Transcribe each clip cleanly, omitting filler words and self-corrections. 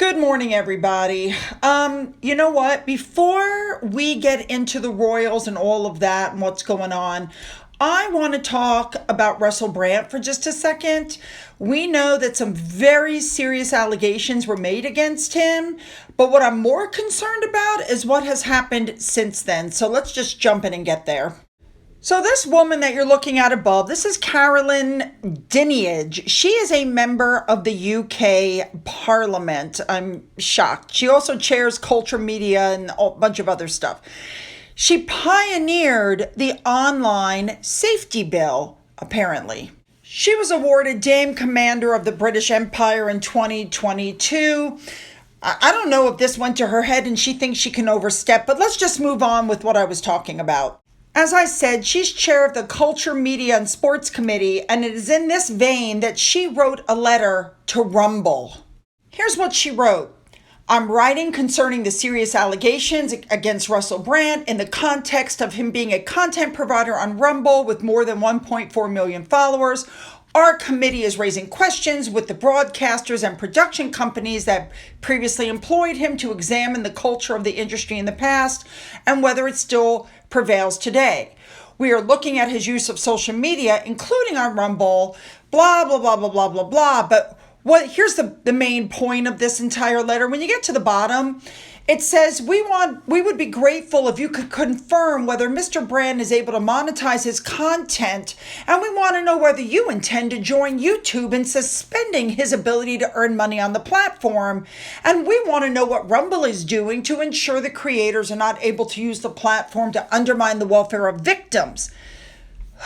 Good morning, everybody. You know what? Before we get into the Royals and all of that and what's going on, I want to talk about Russell Brand for just a second. We know that some very serious allegations were made against him, but what I'm more concerned about is what has happened since then. So let's just jump in and get there. So this woman that you're looking at above, this is Carolyn Dinenage. She is a member of the UK Parliament. I'm shocked. She also chairs Culture, Media, and a bunch of other stuff. She pioneered the online safety bill, apparently. She was awarded Dame Commander of the British Empire in 2022. I don't know if this went to her head and she thinks she can overstep, but let's just move on with what I was talking about. As I said, she's chair of the Culture, Media, and Sports Committee, and it is in this vein that she wrote a letter to Rumble. Here's what she wrote. I'm writing concerning the serious allegations against Russell Brand in the context of him being a content provider on Rumble with more than 1.4 million followers. Our committee is raising questions with the broadcasters and production companies that previously employed him to examine the culture of the industry in the past and whether it still prevails today. We are looking at his use of social media, including on Rumble, blah, blah, blah, blah, blah, blah, blah. But here's the main point of this entire letter. When you get to the bottom, it says, we would be grateful if you could confirm whether Mr. Brand is able to monetize his content, and we want to know whether you intend to join YouTube in suspending his ability to earn money on the platform, and we want to know what Rumble is doing to ensure the creators are not able to use the platform to undermine the welfare of victims.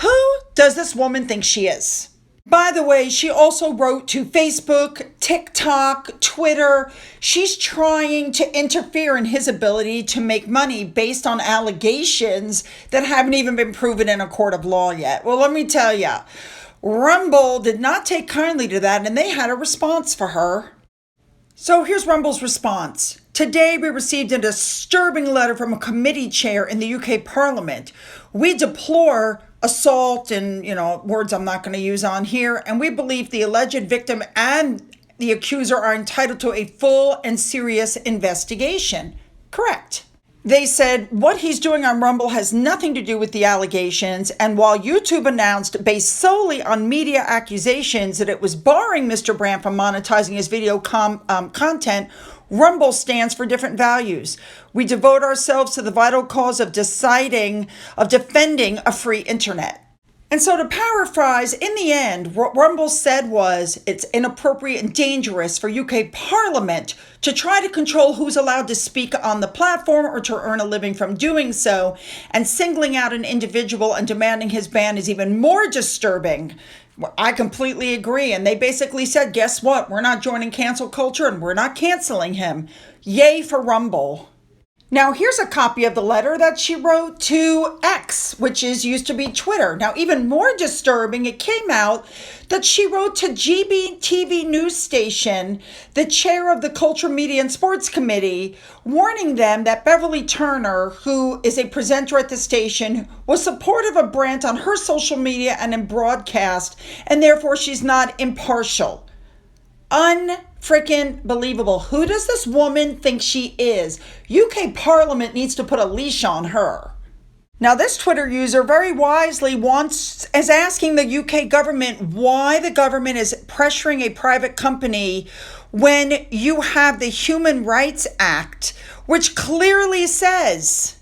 Who does this woman think she is? By the way, she also wrote to Facebook, TikTok, Twitter. She's trying to interfere in his ability to make money based on allegations that haven't even been proven in a court of law yet. Well, let me tell you, Rumble did not take kindly to that, and they had a response for her. So here's Rumble's response. Today, we received a disturbing letter from a committee chair in the UK Parliament. We deplore assault and, words I'm not going to use on here. And we believe the alleged victim and the accuser are entitled to a full and serious investigation. Correct. They said what he's doing on Rumble has nothing to do with the allegations. And while YouTube announced, based solely on media accusations, that it was barring Mr. Brand from monetizing his video content, Rumble stands for different values. We devote ourselves to the vital cause of defending a free internet. And so to paraphrase, in the end, what Rumble said was it's inappropriate and dangerous for UK Parliament to try to control who's allowed to speak on the platform or to earn a living from doing so, and singling out an individual and demanding his ban is even more disturbing. I completely agree. And they basically said, guess what? We're not joining cancel culture and we're not canceling him. Yay for Rumble. Now, here's a copy of the letter that she wrote to X, which used to be Twitter. Now, even more disturbing, it came out that she wrote to GBTV news station, the chair of the Culture, Media, and Sports Committee, warning them that Beverly Turner, who is a presenter at the station, was supportive of Brand on her social media and in broadcast, and therefore she's not impartial. Unfreaking believable. Who does this woman think she is? UK Parliament needs to put a leash on her. Now, this Twitter user very wisely is asking the UK government why the government is pressuring a private company when you have the Human Rights Act, which clearly says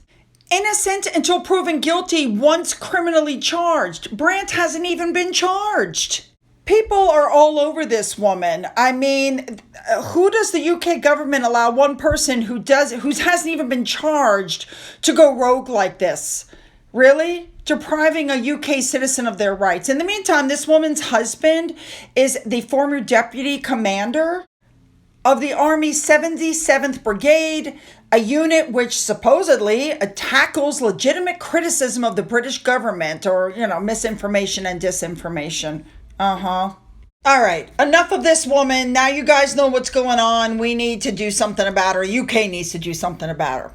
innocent until proven guilty once criminally charged. Brand hasn't even been charged. People are all over this woman. I mean, who does the UK government allow one person who hasn't even been charged to go rogue like this? Really? Depriving a UK citizen of their rights. In the meantime, this woman's husband is the former deputy commander of the Army's 77th Brigade, a unit which supposedly tackles legitimate criticism of the British government or, misinformation and disinformation. All right, enough of this woman. Now you guys know what's going on. We need to do something about her. UK needs to do something about her.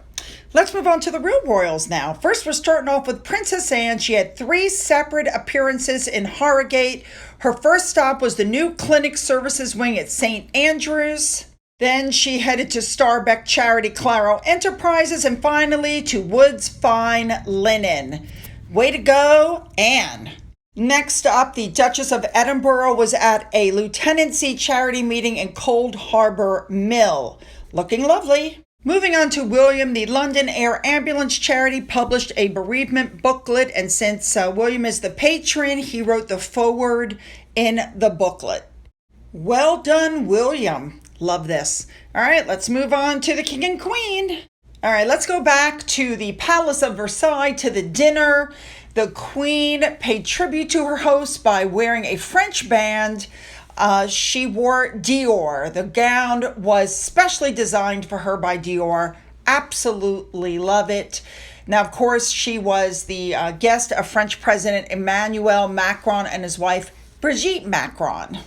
Let's move on to the real royals now. First, we're starting off with Princess Anne. She had 3 separate appearances in Harrogate. Her first stop was the new clinic services wing at St. Andrews. Then she headed to Starbeck Charity Claro Enterprises and finally to Wood's Fine Linen. Way to go, Anne. Next up, the Duchess of Edinburgh was at a lieutenancy charity meeting in Cold Harbour Mill. Looking lovely. Moving on to William, the London Air Ambulance Charity published a bereavement booklet, and since William is the patron, he wrote the foreword in the booklet. Well done, William. Love this. All right, let's move on to the King and Queen. All right, let's go back to the Palace of Versailles, to the dinner. The Queen paid tribute to her host by wearing a French band. She wore Dior. The gown was specially designed for her by Dior. Absolutely love it. Now, of course, she was the guest of French President Emmanuel Macron and his wife, Brigitte Macron.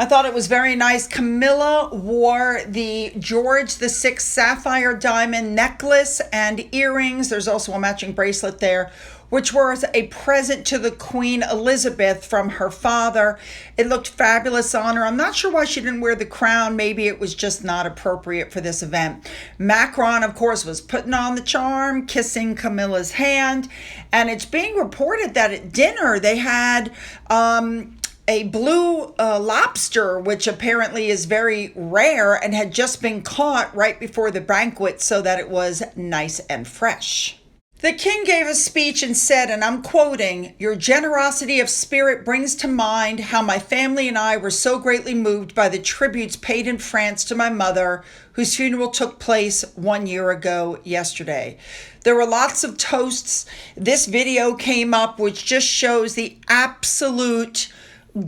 I thought it was very nice. Camilla wore the George VI sapphire diamond necklace and earrings. There's also a matching bracelet there, which was a present to the Queen Elizabeth from her father. It looked fabulous on her. I'm not sure why she didn't wear the crown. Maybe it was just not appropriate for this event. Macron, of course, was putting on the charm, kissing Camilla's hand. And it's being reported that at dinner they had a blue lobster, which apparently is very rare and had just been caught right before the banquet so that it was nice and fresh. The king gave a speech and said, and I'm quoting, "Your generosity of spirit brings to mind how my family and I were so greatly moved by the tributes paid in France to my mother, whose funeral took place 1 year ago yesterday." There were lots of toasts. This video came up, which just shows the absolute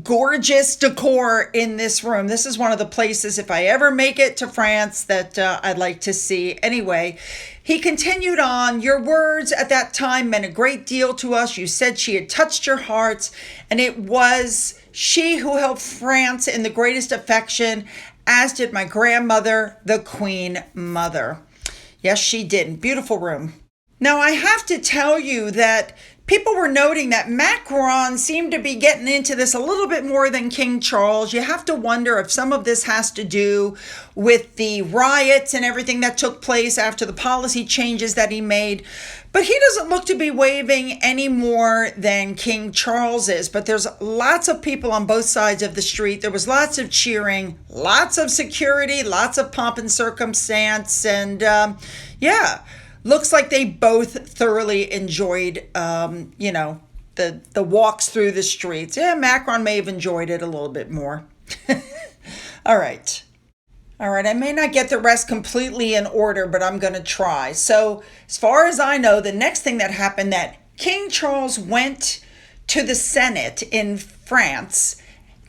gorgeous decor in this room. This is one of the places, if I ever make it to France, that I'd like to see. Anyway, he continued on, "Your words at that time meant a great deal to us. You said she had touched your hearts, and it was she who held France in the greatest affection, as did my grandmother, the Queen Mother." Yes, she did. Beautiful room. Now, I have to tell you that people were noting that Macron seemed to be getting into this a little bit more than King Charles. You have to wonder if some of this has to do with the riots and everything that took place after the policy changes that he made. But he doesn't look to be waving any more than King Charles is. But there's lots of people on both sides of the street. There was lots of cheering, lots of security, lots of pomp and circumstance. And yeah. Looks like they both thoroughly enjoyed, the walks through the streets. Yeah, Macron may have enjoyed it a little bit more. All right. I may not get the rest completely in order, but I'm going to try. So as far as I know, the next thing that happened, that King Charles went to the Senate in France,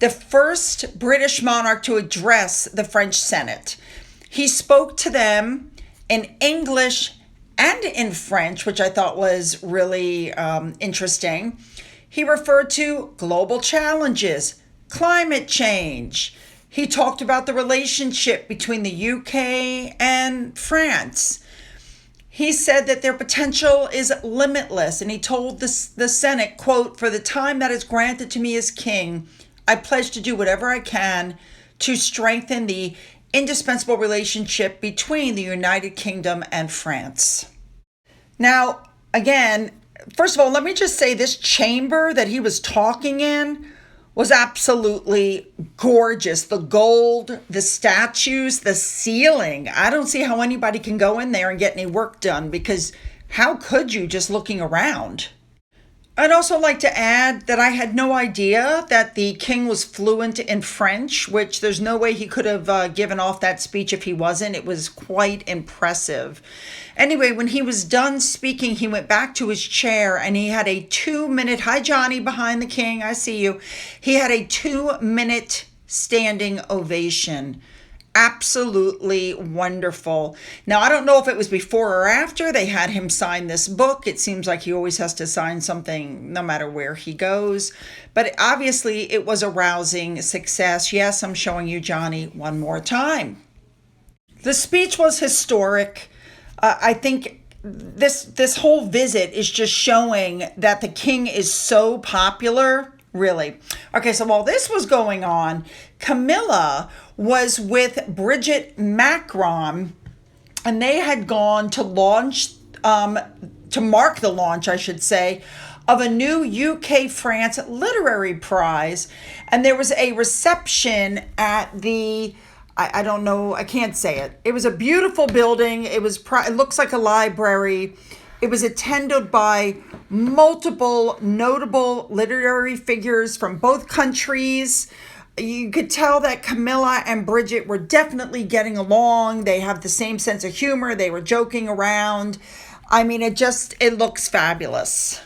the first British monarch to address the French Senate. He spoke to them in English and in French, which I thought was really interesting. He referred to global challenges, climate change. He talked about the relationship between the UK and France. He said that their potential is limitless, and he told the Senate, quote, "For the time that is granted to me as king, I pledge to do whatever I can to strengthen the indispensable relationship between the United Kingdom and France." Now, again, first of all, let me just say this chamber that he was talking in was absolutely gorgeous. The gold, the statues, the ceiling. I don't see how anybody can go in there and get any work done, because how could you just looking around? I'd also like to add that I had no idea that the king was fluent in French, which there's no way he could have given off that speech if he wasn't. It was quite impressive. Anyway, when he was done speaking, he went back to his chair and he had a 2-minute, hi Johnny behind the king, I see you. He had a 2-minute standing ovation. Absolutely wonderful. Now, I don't know if it was before or after they had him sign this book. It seems like he always has to sign something no matter where he goes. But obviously, it was a rousing success. Yes, I'm showing you Johnny one more time. The speech was historic. I think this whole visit is just showing that the king is so popular Really. Okay, so while this was going on, Camilla was with Bridget Macron, and they had gone to to mark the launch, I should say, of a new UK France literary prize. And there was a reception at I don't know, I can't say it. It was a beautiful building. It looks like a library. It was attended by multiple notable literary figures from both countries. You could tell that Camilla and Bridget were definitely getting along. They have the same sense of humor. They were joking around. I mean, it looks fabulous.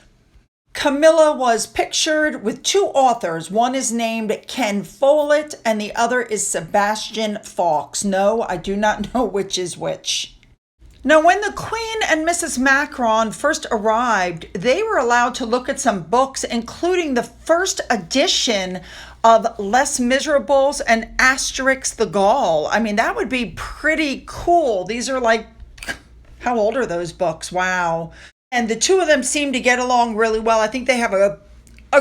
Camilla was pictured with two authors. One is named Ken Follett and the other is Sebastian Faulks. No, I do not know which is which. Now, when the Queen and Mrs. Macron first arrived, they were allowed to look at some books, including the first edition of Les Miserables and Asterix the Gaul. I mean, that would be pretty cool. These are like, how old are those books? Wow. And the two of them seem to get along really well. I think they have a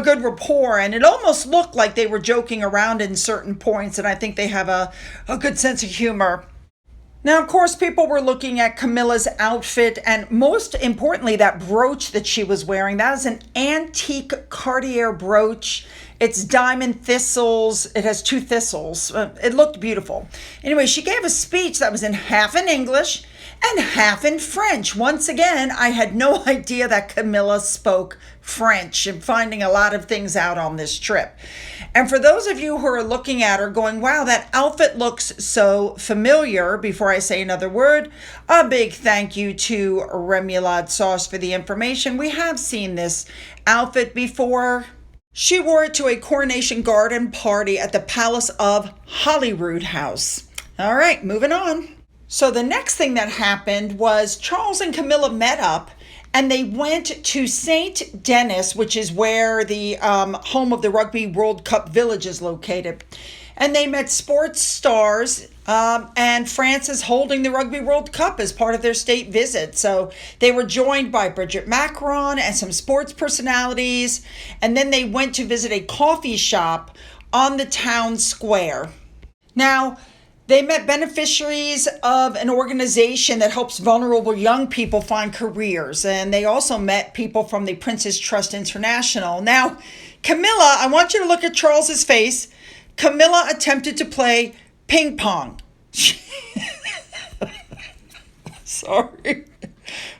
good rapport, and it almost looked like they were joking around in certain points, and I think they have a good sense of humor. Now, of course, people were looking at Camilla's outfit, and most importantly, that brooch that she was wearing. That is an antique Cartier brooch. It's diamond thistles. It has two thistles. It looked beautiful. Anyway, she gave a speech that was in half in English and half in French. Once again, I had no idea that Camilla spoke French. I'm finding a lot of things out on this trip. And for those of you who are looking at her going, wow, that outfit looks so familiar, before I say another word, a big thank you to Remoulade Sauce for the information. We have seen this outfit before. She wore it to a coronation garden party at the Palace of Holyrood House. All right, moving on. So the next thing that happened was Charles and Camilla met up and they went to St. Denis, which is where the home of the Rugby World Cup Village is located. And they met sports stars, and France is holding the Rugby World Cup as part of their state visit. So they were joined by Bridget Macron and some sports personalities. And then they went to visit a coffee shop on the town square. Now, they met beneficiaries of an organization that helps vulnerable young people find careers. And they also met people from the Prince's Trust International. Now, Camilla, I want you to look at Charles's face. Camilla attempted to play ping pong. Sorry.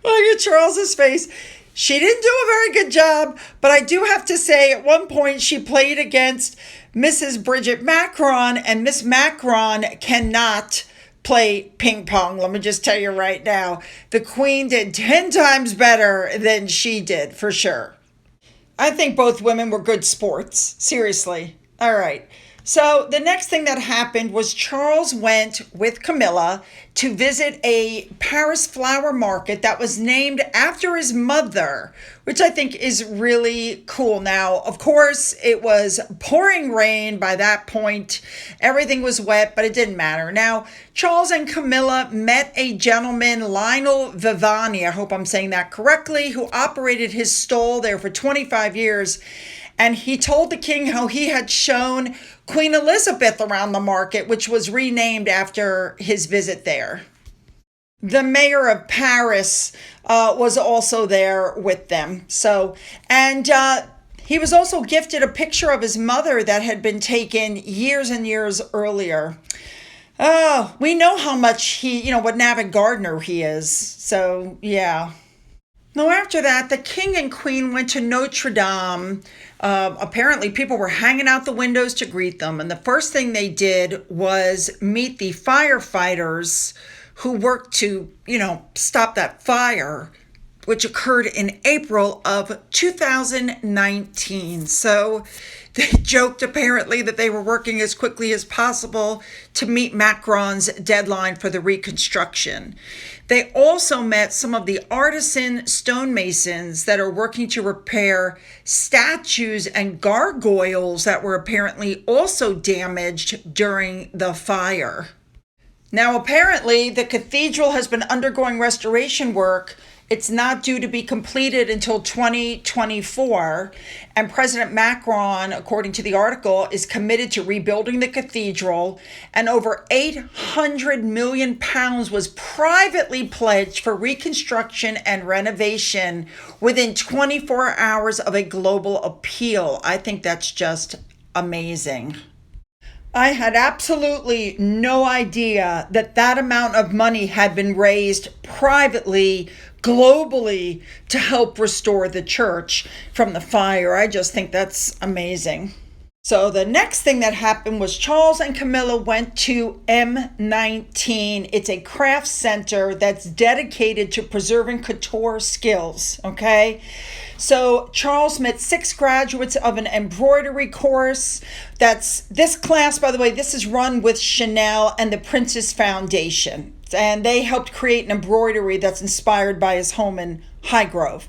Look at Charles's face. She didn't do a very good job, but I do have to say at one point she played against Mrs. Bridget Macron, and Miss Macron cannot play ping pong. Let me just tell you right now, the Queen did 10 times better than she did, for sure. I think both women were good sports. Seriously. All right. So the next thing that happened was Charles went with Camilla to visit a Paris flower market that was named after his mother, which I think is really cool. Now, of course, it was pouring rain by that point. Everything was wet, but it didn't matter. Now, Charles and Camilla met a gentleman, Lionel Vivani, I hope I'm saying that correctly, who operated his stall there for 25 years. And he told the king how he had shown Queen Elizabeth around the market, which was renamed after his visit there. The mayor of Paris was also there with them. He was also gifted a picture of his mother that had been taken years and years earlier. Oh, we know how much what an avid gardener he is. So, yeah. Now, after that, the king and queen went to Notre-Dame. Apparently, people were hanging out the windows to greet them. And the first thing they did was meet the firefighters who worked to, stop that fire, which occurred in April of 2019. So they joked apparently that they were working as quickly as possible to meet Macron's deadline for the reconstruction. They also met some of the artisan stonemasons that are working to repair statues and gargoyles that were apparently also damaged during the fire. Now, apparently, the cathedral has been undergoing restoration work It's not due to be completed until 2024. And President Macron, according to the article, is committed to rebuilding the cathedral. And over £800 million was privately pledged for reconstruction and renovation within 24 hours of a global appeal. I think that's just amazing. I had absolutely no idea that that amount of money had been raised privately, globally, to help restore the church from the fire. I just think that's amazing. So the next thing that happened was Charles and Camilla went to M19. It's a craft center that's dedicated to preserving couture skills, okay? So Charles met 6 graduates of an embroidery course. This class, by the way, this is run with Chanel and the Princess Foundation. And they helped create an embroidery that's inspired by his home in Highgrove.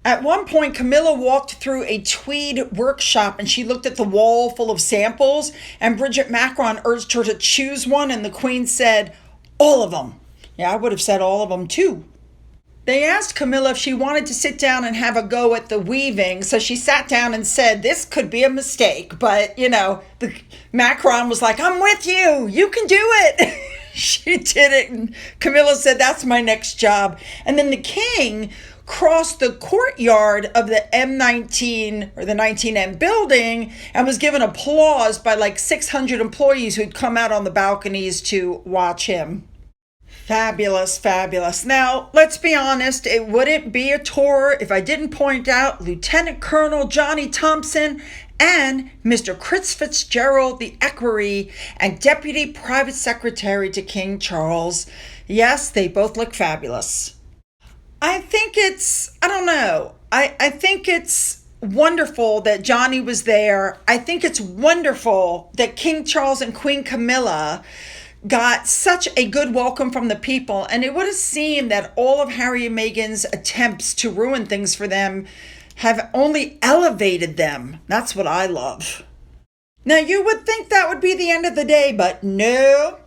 At one point, Camilla walked through a tweed workshop and she looked at the wall full of samples, and Bridget Macron urged her to choose one, and the Queen said, all of them. Yeah, I would have said all of them too. They asked Camilla if she wanted to sit down and have a go at the weaving, so she sat down and said this could be a mistake, but the Macron was like, I'm with you, you can do it. She did it, and Camilla said, that's my next job. And then the king crossed the courtyard of the M19 or the 19M building and was given applause by like 600 employees who'd come out on the balconies to watch him. Fabulous, fabulous. Now, let's be honest, it wouldn't be a tour if I didn't point out Lieutenant Colonel Johnny Thompson and Mr. Chris Fitzgerald, the equerry and Deputy Private Secretary to King Charles. Yes, they both look fabulous. I think it's wonderful that Johnny was there. I think it's wonderful that King Charles and Queen Camilla got such a good welcome from the people, and it would have seemed that all of Harry and Meghan's attempts to ruin things for them have only elevated them. That's what I love. Now, you would think that would be the end of the day, but no.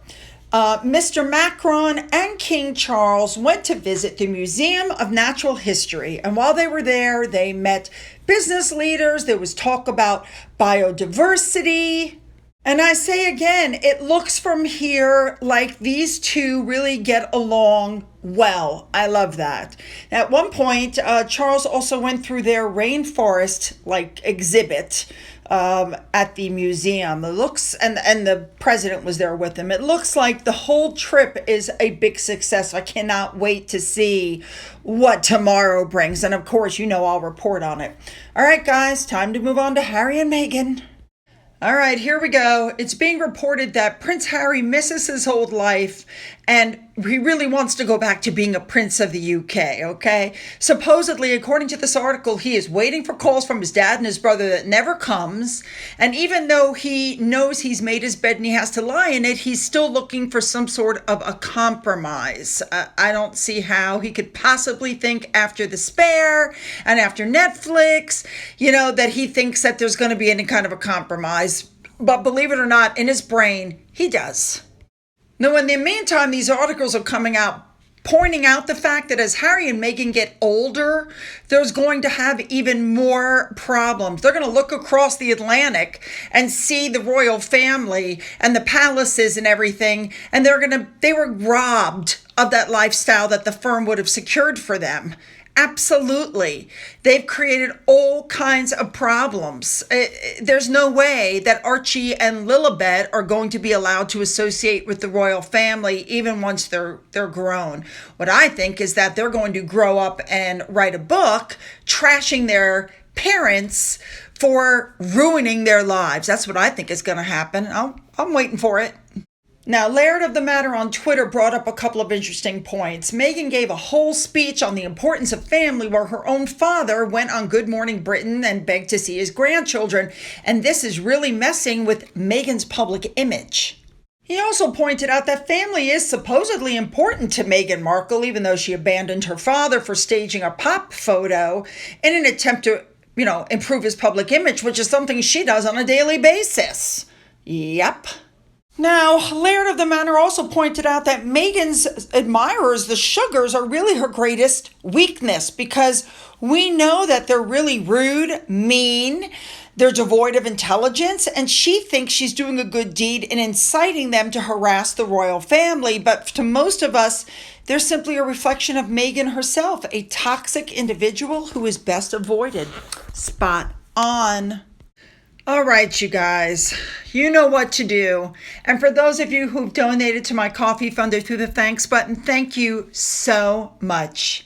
Mr. Macron and King Charles went to visit the Museum of Natural History, and while they were there, they met business leaders. There was talk about biodiversity. And I say again, it looks from here like these two really get along well. I love that. At one point, Charles also went through their rainforest exhibit at the museum. It looks, and the president was there with him. It looks like the whole trip is a big success. I cannot wait to see what tomorrow brings. And of course, I'll report on it. All right, guys, time to move on to Harry and Meghan. All right, here we go. It's being reported that Prince Harry misses his old life and he really wants to go back to being a prince of the UK, okay? Supposedly, according to this article, he is waiting for calls from his dad and his brother that never comes. And even though he knows he's made his bed and he has to lie in it, he's still looking for some sort of a compromise. I don't see how he could possibly think after The Spare and after Netflix, that he thinks that there's going to be any kind of a compromise. But believe it or not, in his brain, he does. Now, in the meantime, these articles are coming out pointing out the fact that as Harry and Meghan get older, there's going to have even more problems. They're going to look across the Atlantic and see the royal family and the palaces and everything, and they were robbed of that lifestyle that the firm would have secured for them. Absolutely. They've created all kinds of problems. There's no way that Archie and Lilibet are going to be allowed to associate with the royal family even once they're grown. What I think is that they're going to grow up and write a book trashing their parents for ruining their lives. That's what I think is going to happen. I'm waiting for it. Now, Laird of the Matter on Twitter brought up a couple of interesting points. Meghan gave a whole speech on the importance of family where her own father went on Good Morning Britain and begged to see his grandchildren. And this is really messing with Meghan's public image. He also pointed out that family is supposedly important to Meghan Markle, even though she abandoned her father for staging a pop photo in an attempt to, improve his public image, which is something she does on a daily basis. Yep. Now, Laird of the Manor also pointed out that Meghan's admirers, the Sugars, are really her greatest weakness because we know that they're really rude, mean, they're devoid of intelligence, and she thinks she's doing a good deed in inciting them to harass the royal family. But to most of us, they're simply a reflection of Meghan herself, a toxic individual who is best avoided. Spot on. All right, you guys, you know what to do. And for those of you who've donated to my coffee fund through the thanks button, thank you so much.